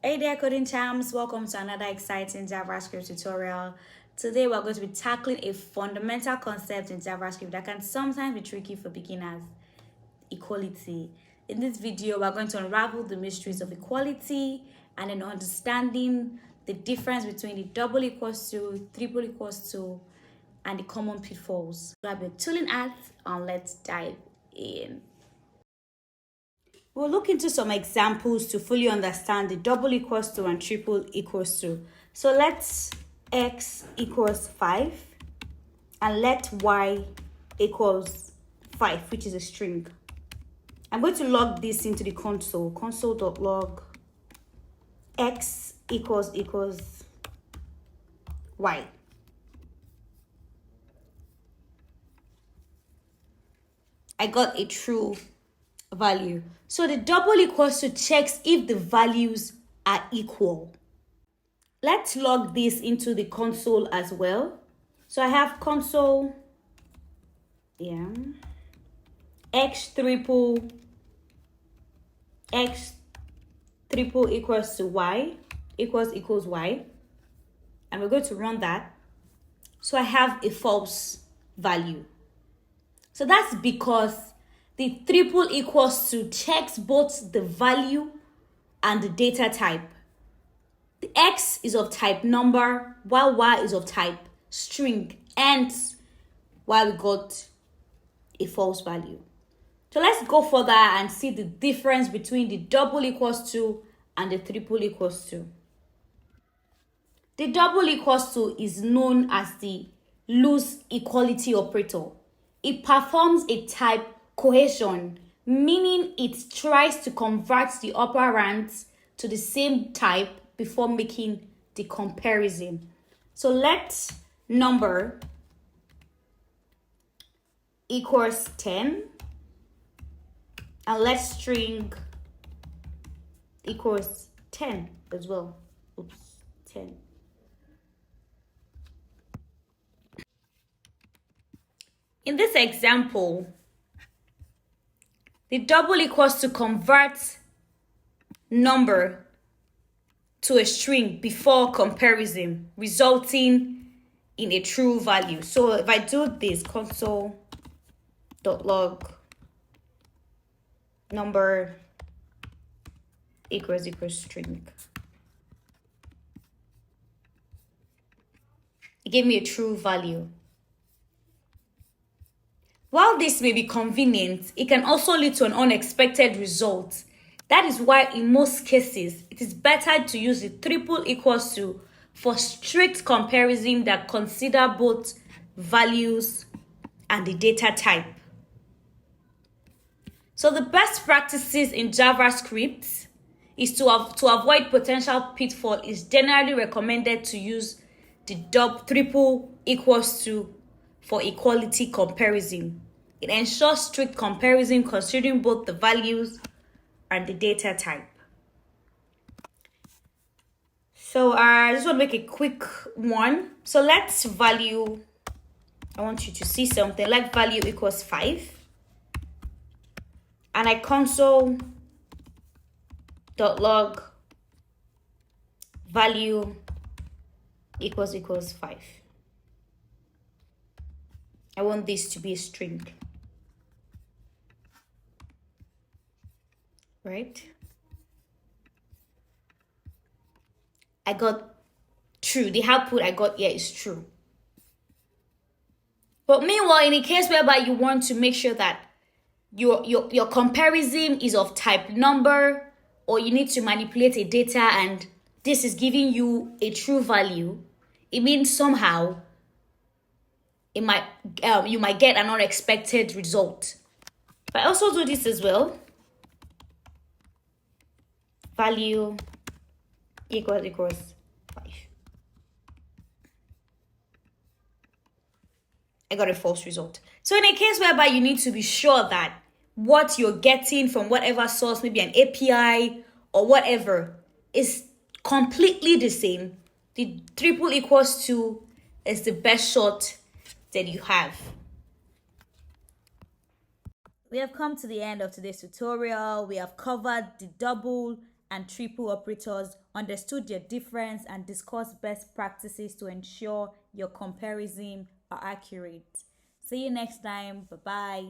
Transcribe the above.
Hey there, coding champs. Welcome to another exciting JavaScript tutorial. Today, we're going to be tackling a fundamental concept in JavaScript that can sometimes be tricky for beginners: equality. In this video, we're going to unravel the mysteries of equality and then understanding the difference between the double equals to, triple equals to, and the common pitfalls. Grab your tooling hats and let's dive in. We'll look into some examples to fully understand the double equals to and triple equals to. So let's x equals 5 and let y equals 5, which is a string. I'm going to log this into the console, console.log x equals y. I got a true value. So the double equals to checks if the values are equal. Let's log this into the console as well. So I have console, x triple equals to y equals y. And we're going to run that. So I have a false value. So that's because the triple equals to checks both the value and the data type. The x is of type number, while y is of type string, hence why we got a false value. So let's go further and see the difference between the double equals to and the triple equals to. The double equals to is known as the loose equality operator. It performs a type cohesion, meaning it tries to convert the operands to the same type before making the comparison. So let number equals 10 and let string equals 10 as well. 10. In this example, the double equals to convert number to a string before comparison, resulting in a true value. So if I do this, console.log number equals string, it gave me a true value. While this may be convenient, it can also lead to an unexpected result. That is why in most cases, it is better to use the triple equals to for strict comparison that consider both values and the data type. So the best practices in JavaScript is to avoid potential pitfall is generally recommended to use the triple equals to for equality comparison. It ensures strict comparison considering both the values and the data type. So I just want to make a quick one. So let's value, I want you to see something, like value equals 5. And I console.log value equals 5. I want this to be a string. Right? I got true. The output I got here is true. But meanwhile, in a case whereby you want to make sure that your comparison is of type number, or you need to manipulate a data and this is giving you a true value, it means somehow you might get an unexpected result. But I also do this as well. Value equals 5. I got a false result. So in a case whereby you need to be sure that what you're getting from whatever source, maybe an API or whatever, is completely the same, the triple equals to is the best shot that you have. We have come to the end of today's tutorial. We have covered the double and triple operators, understood their difference, and discussed best practices to ensure your comparison are accurate. See you next time. Bye bye.